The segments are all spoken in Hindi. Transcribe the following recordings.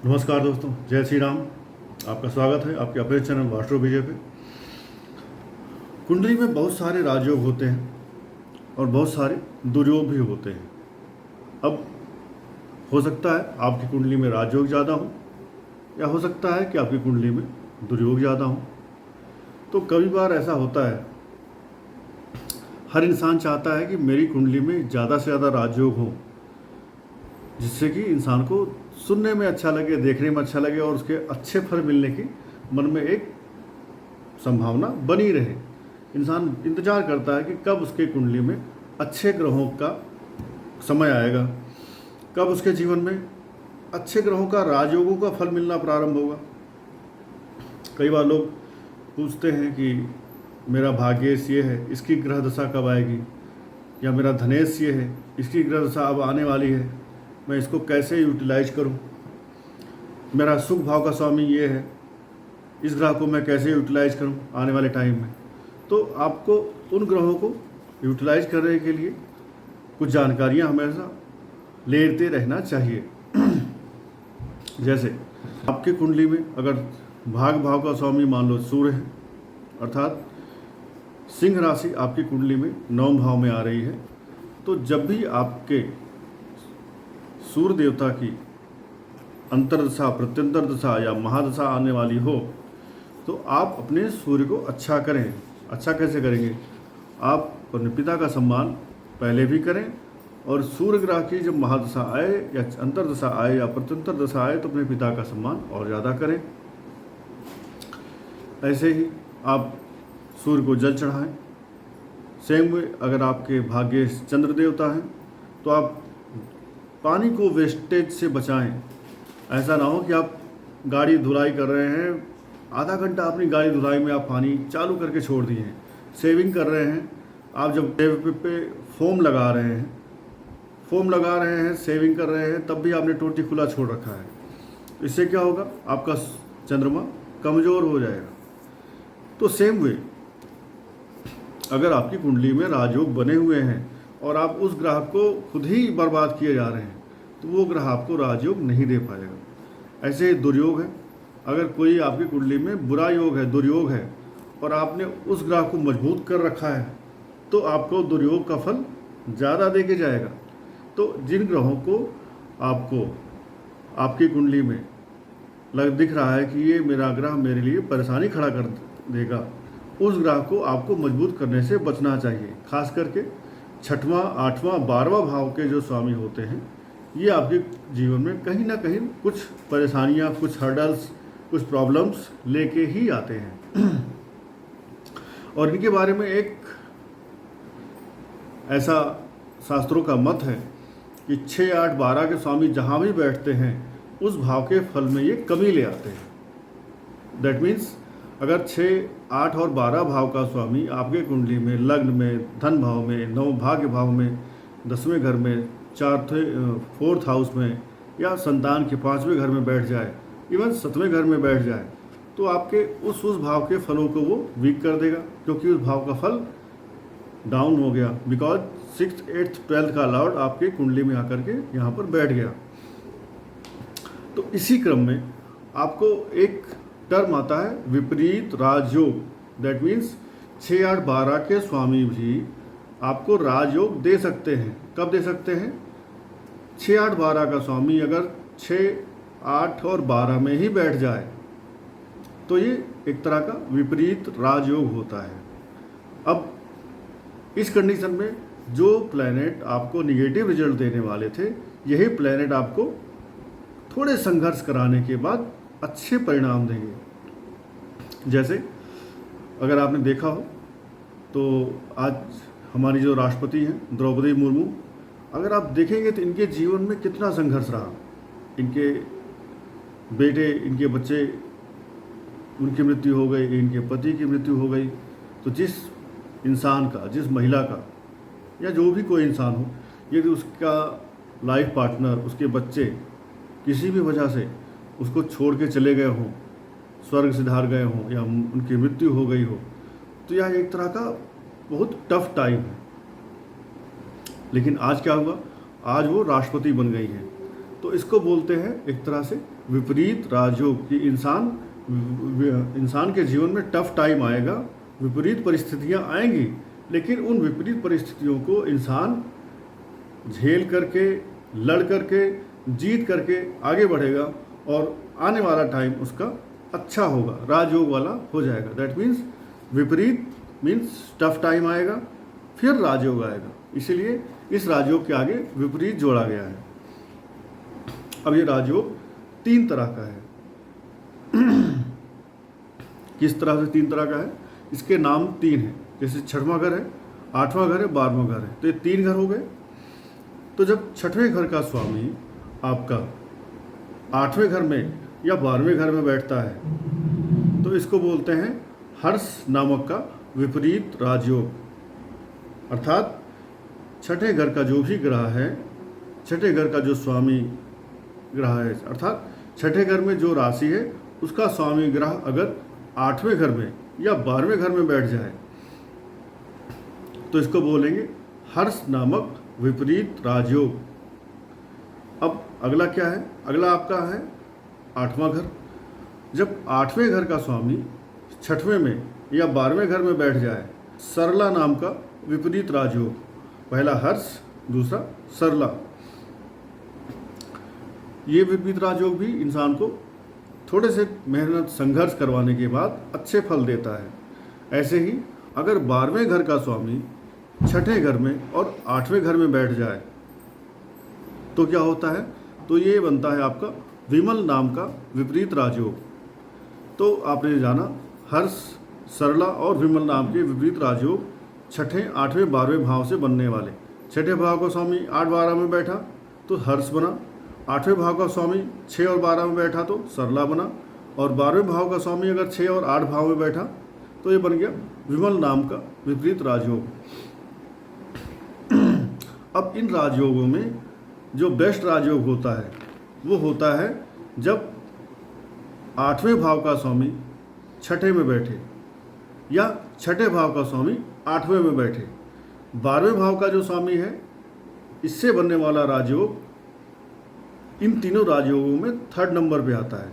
नमस्कार दोस्तों, जय श्री राम। आपका स्वागत है आपके अपने चैनल वास्ट्रो विजय पे। कुंडली में बहुत सारे राजयोग होते हैं और बहुत सारे दुर्योग भी होते हैं। अब हो सकता है आपकी कुंडली में राजयोग ज़्यादा हो या हो सकता है कि आपकी कुंडली में दुर्योग ज़्यादा हो। तो कई बार ऐसा होता है, हर इंसान चाहता है कि मेरी कुंडली में ज़्यादा से ज़्यादा राजयोग हो, जिससे कि इंसान को सुनने में अच्छा लगे, देखने में अच्छा लगे और उसके अच्छे फल मिलने की मन में एक संभावना बनी रहे। इंसान इंतजार करता है कि कब उसके कुंडली में अच्छे ग्रहों का समय आएगा, कब उसके जीवन में अच्छे ग्रहों का राजयोगों का फल मिलना प्रारंभ होगा। कई बार लोग पूछते हैं कि मेरा भाग्येश ये है, इसकी ग्रह दशा कब आएगी, या मेरा धनेश ये है, इसकी ग्रह दशा अब आने वाली है, मैं इसको कैसे यूटिलाइज करूं। मेरा सुख भाव का स्वामी ये है, इस ग्रह को मैं कैसे यूटिलाइज करूं आने वाले टाइम में। तो आपको उन ग्रहों को यूटिलाइज करने के लिए कुछ जानकारियां हमेशा लेते रहना चाहिए। जैसे आपकी कुंडली में अगर भाग भाव का स्वामी मान लो सूर्य है, अर्थात सिंह राशि आपकी कुंडली में 9 भाव में आ रही है, तो जब भी आपके सूर्य देवता की अंतर्दशा, प्रत्यंतर दशा या महादशा आने वाली हो, तो आप अपने सूर्य को अच्छा करें। अच्छा कैसे करेंगे? आप अपने पिता का सम्मान पहले भी करें, और सूर्य ग्रह की जब महादशा आए या अंतर्दशा आए या प्रत्यंतर दशा आए तो अपने पिता का सम्मान और ज़्यादा करें। ऐसे ही आप सूर्य को जल चढ़ाएं। सेम वे अगर आपके भाग्य चंद्र देवता हैं तो आप पानी को वेस्टेज से बचाएं। ऐसा ना हो कि आप गाड़ी धुलाई कर रहे हैं, आधा घंटा अपनी गाड़ी धुलाई में आप पानी चालू करके छोड़ दिए हैं। सेविंग कर रहे हैं, आप जब टेप पे फोम लगा रहे हैं, सेविंग कर रहे हैं, तब भी आपने टोटी खुला छोड़ रखा है। इससे क्या होगा? आपका चंद्रमा कमज़ोर हो जाएगा। तो सेम वे अगर आपकी कुंडली में राजयोग बने हुए हैं और आप उस ग्रह को खुद ही बर्बाद किए जा रहे हैं, तो वो ग्रह आपको राजयोग नहीं दे पाएगा। ऐसे ही दुर्योग है, अगर कोई आपकी कुंडली में बुरा योग है, दुर्योग है, और आपने उस ग्रह को मजबूत कर रखा है, तो आपको दुर्योग का फल ज़्यादा दे के जाएगा। तो जिन ग्रहों को आपको आपकी कुंडली में दिख रहा है कि ये मेरा ग्रह मेरे लिए परेशानी खड़ा कर देगा, उस ग्रह को आपको मजबूत करने से बचना चाहिए। खास करके 6वां, 8वां, 12वां भाव के जो स्वामी होते हैं, ये आपके जीवन में कहीं ना कहीं कुछ परेशानियां, कुछ हर्डल्स, कुछ प्रॉब्लम्स लेके ही आते हैं। और इनके बारे में एक ऐसा शास्त्रों का मत है कि 6, 8, 12 के स्वामी जहाँ भी बैठते हैं उस भाव के फल में ये कमी ले आते हैं। दैट मीन्स अगर 6, 8 और 12 भाव का स्वामी आपके कुंडली में, लग्न में, धन भाव में, नव भाग्य भाव में, 10वें घर में, 4th हाउस में, या संतान के 5वें घर में बैठ जाए, इवन 7वें घर में बैठ जाए, तो आपके उस भाव के फलों को वो वीक कर देगा, क्योंकि उस भाव का फल डाउन हो गया। बिकॉज 6th, 8th, 12th का लॉर्ड आपके कुंडली में आकर के यहाँ पर बैठ गया। तो इसी क्रम में आपको एक टर्म आता है विपरीत राजयोग। दैट मीन्स 6, 8, 12 के स्वामी भी आपको राजयोग दे सकते हैं। कब दे सकते हैं? 6, 8, 12 का स्वामी अगर 6, 8 और 12 में ही बैठ जाए तो ये एक तरह का विपरीत राजयोग होता है। अब इस कंडीशन में जो प्लैनेट आपको निगेटिव रिजल्ट देने वाले थे, यही प्लैनेट आपको थोड़े संघर्ष कराने के बाद अच्छे परिणाम देंगे। जैसे अगर आपने देखा हो तो आज हमारी जो राष्ट्रपति हैं द्रौपदी मुर्मू, अगर आप देखेंगे तो इनके जीवन में कितना संघर्ष रहा। इनके बेटे, इनके बच्चे, उनकी मृत्यु हो गई, इनके पति की मृत्यु हो गई। तो जिस इंसान का, जिस महिला का, या जो भी कोई इंसान हो, यदि उसका लाइफ पार्टनर, उसके बच्चे किसी भी वजह से उसको छोड़ के चले गए हों, स्वर्ग सिधार गए हों, या उनकी मृत्यु हो गई हो, तो यह एक तरह का बहुत टफ टाइम है। लेकिन आज क्या हुआ? आज वो राष्ट्रपति बन गई हैं। तो इसको बोलते हैं एक तरह से विपरीत राजयोग कि इंसान के जीवन में टफ टाइम आएगा, विपरीत परिस्थितियां आएंगी, लेकिन उन विपरीत परिस्थितियों को इंसान झेल करके, लड़ करके, जीत करके आगे बढ़ेगा और आने वाला टाइम उसका अच्छा होगा, राजयोग वाला हो जाएगा। दैट मीन्स विपरीत मीन्स टफ टाइम आएगा, फिर राजयोग आएगा, इसीलिए इस राजयोग के आगे विपरीत जोड़ा गया है। अब ये राजयोग 3 तरह का है। किस तरह से 3 तरह का है? इसके नाम 3 हैं। जैसे 6वां घर है, 8वां घर है, 12वां घर है, तो ये 3 घर हो गए। तो जब 6वें घर का स्वामी आपका 8वें घर में या 12वें घर में बैठता है तो इसको बोलते हैं हर्ष नामक का विपरीत राजयोग। अर्थात 6ठे घर का जो भी ग्रह है, 6ठे घर का जो स्वामी ग्रह है, अर्थात 6ठे घर में जो राशि है उसका स्वामी ग्रह अगर 8वें घर में या 12वें घर में बैठ जाए तो इसको बोलेंगे हर्ष नामक विपरीत राजयोग। अब अगला क्या है? अगला आपका है 8वां घर। जब 8वें घर का स्वामी 6वें में या 12वें घर में बैठ जाए, सरला नाम का विपरीत राजयोग। पहला हर्ष, दूसरा सरला। ये विपरीत राजयोग भी इंसान को थोड़े से मेहनत संघर्ष करवाने के बाद अच्छे फल देता है। ऐसे ही अगर 12वें घर का स्वामी 6ठे घर में और 8वें घर में बैठ जाए तो क्या होता है? तो ये बनता है आपका विमल नाम का विपरीत राजयोग। तो आपने जाना हर्ष, सरला और विमल नाम के विपरीत राजयोग 6ठे, 8वें, 12वें भाव से बनने वाले। 6ठे भाव का स्वामी 8, 12 में बैठा तो हर्ष बना, 8वें भाव का स्वामी 6 और 12 में बैठा तो सरला बना, और 12वें भाव का स्वामी अगर 6 और 8 भाव में बैठा तो ये बन गया विमल नाम का विपरीत राजयोग। अब इन राजयोगों में जो बेस्ट राजयोग होता है वो होता है जब 8वें भाव का स्वामी 6ठे में बैठे या 6ठे भाव का स्वामी 8वें में बैठे। 12वें भाव का जो स्वामी है इससे बनने वाला राजयोग इन तीनों राजयोगों में 3rd नंबर पे आता है।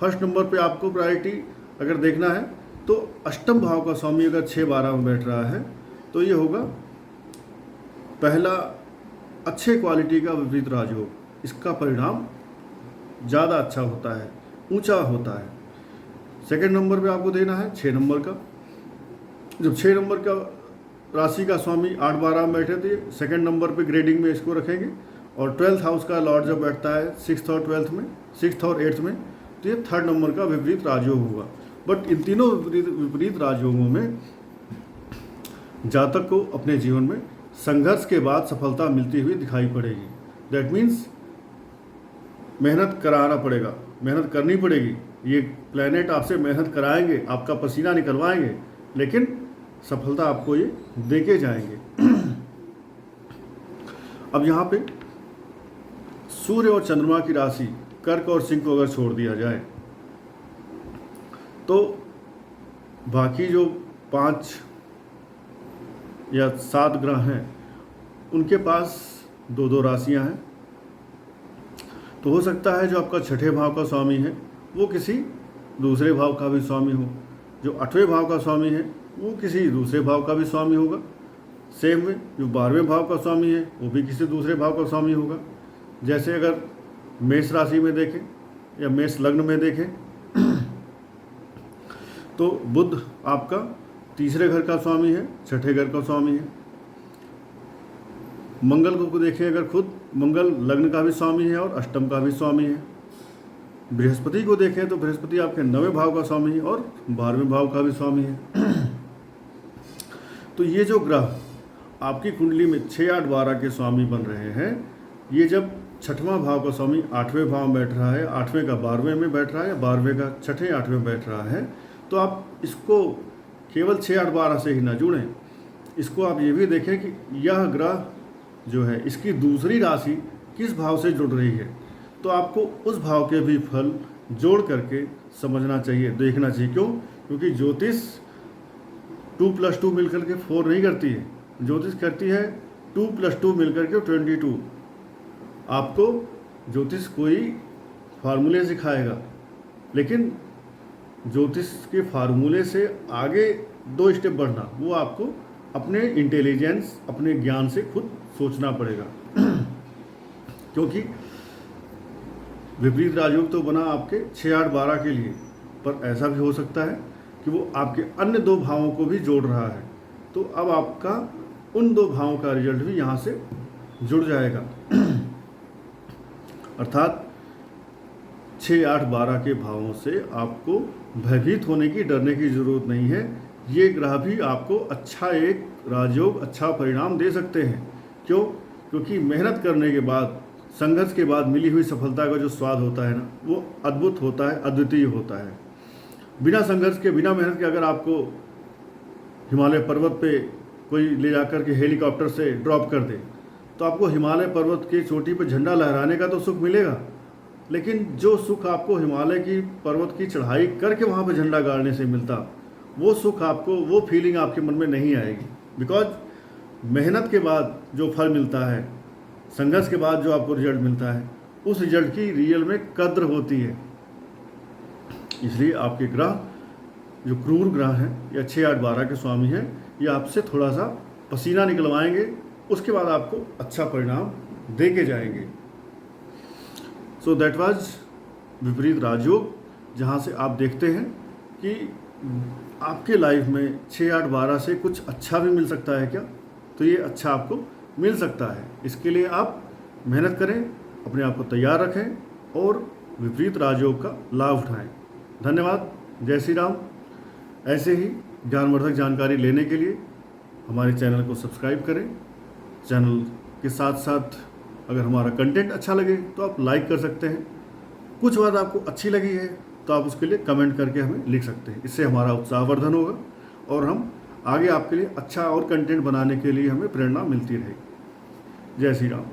1st नंबर पे आपको प्रायोरिटी अगर देखना है तो 8म भाव का स्वामी अगर 6, 12 में बैठ रहा है तो ये होगा पहला अच्छे क्वालिटी का विपरीत राजयोग। इसका परिणाम ज़्यादा अच्छा होता है, ऊंचा होता है। 2nd नंबर पे आपको देना है 6 नंबर का। जब 6 नंबर का राशि का स्वामी 8, 12 में बैठे तो ये 2nd नंबर पे ग्रेडिंग में इसको रखेंगे। और 12th हाउस का लॉर्ड जब बैठता है 6th और 12th में, 6th और 8th में, तो ये 3rd नंबर का विपरीत राजयोग होगा। बट इन तीनों विपरीत राजयोगों में जातक को अपने जीवन में संघर्ष के बाद सफलता मिलती हुई दिखाई पड़ेगी। दैट मीन्स मेहनत कराना पड़ेगा, मेहनत करनी पड़ेगी। ये प्लैनेट आपसे मेहनत कराएंगे, आपका पसीना निकलवाएंगे, लेकिन सफलता आपको ये देके जाएंगे। अब यहाँ पे सूर्य और चंद्रमा की राशि कर्क और सिंह को अगर छोड़ दिया जाए तो बाकी जो 5 या 7 ग्रह हैं उनके पास 2-2 राशियां हैं। तो हो सकता है जो आपका 6ठे भाव का स्वामी है वो किसी दूसरे भाव का भी स्वामी हो, जो 8वें भाव का स्वामी है वो किसी दूसरे भाव का भी स्वामी होगा। सेम में जो 12वें भाव का स्वामी है वो भी किसी दूसरे भाव का स्वामी होगा। जैसे अगर मेष राशि में देखें या मेष लग्न में देखें तो बुध आपका तीसरे घर का स्वामी है, 6ठे घर का स्वामी है। मंगल को देखें अगर खुद मंगल लग्न का भी स्वामी है और अष्टम का भी स्वामी है। बृहस्पति को देखें तो बृहस्पति आपके 9वें भाव का स्वामी है और 12वें भाव का भी स्वामी है। तो ये जो ग्रह आपकी कुंडली में 6, 8, 12 के स्वामी बन रहे हैं, ये जब 6वां भाव का स्वामी 8वें भाव में बैठ रहा है, 8वें का 12वें में बैठ रहा है या 12वें का 6ठे 8वें में बैठ रहा है, तो आप इसको केवल 6, 8, 12 से ही ना जुड़ें। इसको आप ये भी देखें कि यह ग्रह जो है इसकी दूसरी राशि किस भाव से जुड़ रही है, तो आपको उस भाव के भी फल जोड़ करके समझना चाहिए, देखना चाहिए। क्यों? क्योंकि ज्योतिष 2 + 2 मिलकर के 4 नहीं करती है, ज्योतिष करती है 2 + 2 मिलकर के 22। आपको ज्योतिष कोई फार्मूले सिखाएगा, लेकिन ज्योतिष के फार्मूले से आगे 2 स्टेप बढ़ना वो आपको अपने इंटेलिजेंस, अपने ज्ञान से खुद सोचना पड़ेगा। क्योंकि विपरीत राजयोग तो बना आपके 6, 8, 12 के लिए, पर ऐसा भी हो सकता है कि वो आपके अन्य 2 भावों को भी जोड़ रहा है, तो अब आपका उन 2 भावों का रिजल्ट भी यहाँ से जुड़ जाएगा। अर्थात 6, 8, 12 के भावों से आपको भयभीत होने की, डरने की ज़रूरत नहीं है। ये ग्रह भी आपको अच्छा एक राजयोग, अच्छा परिणाम दे सकते हैं। क्यों? क्योंकि मेहनत करने के बाद, संघर्ष के बाद मिली हुई सफलता का जो स्वाद होता है ना, वो अद्भुत होता है, अद्वितीय होता है। बिना संघर्ष के, बिना मेहनत के अगर आपको हिमालय पर्वत पे कोई ले जाकर के हेलीकॉप्टर से ड्रॉप कर दे, तो आपको हिमालय पर्वत की चोटी पर झंडा लहराने का तो सुख मिलेगा, लेकिन जो सुख आपको हिमालय की पर्वत की चढ़ाई करके वहाँ पे झंडा गाड़ने से मिलता, वो सुख आपको, वो फीलिंग आपके मन में नहीं आएगी। बिकॉज मेहनत के बाद जो फल मिलता है, संघर्ष के बाद जो आपको रिजल्ट मिलता है, उस रिजल्ट की रियल में कद्र होती है। इसलिए आपके ग्रह जो क्रूर ग्रह हैं या 6, 8, 12 के स्वामी हैं, ये आपसे थोड़ा सा पसीना निकलवाएंगे, उसके बाद आपको अच्छा परिणाम दे के जाएंगे। सो दैट वाज विपरीत राजयोग, जहाँ से आप देखते हैं कि आपके लाइफ में 6, 8, 12 से कुछ अच्छा भी मिल सकता है क्या? तो ये अच्छा आपको मिल सकता है। इसके लिए आप मेहनत करें, अपने आप को तैयार रखें और विपरीत राजयोग का लाभ उठाएं। धन्यवाद। जय श्री राम। ऐसे ही ज्ञानवर्धक जानकारी लेने के लिए हमारे चैनल को सब्सक्राइब करें। चैनल के साथ साथ अगर हमारा कंटेंट अच्छा लगे तो आप लाइक कर सकते हैं। कुछ बात आपको अच्छी लगी है तो आप उसके लिए कमेंट करके हमें लिख सकते हैं। इससे हमारा उत्साहवर्धन होगा और हम आगे आपके लिए अच्छा और कंटेंट बनाने के लिए हमें प्रेरणा मिलती रहेगी। जय श्री राम।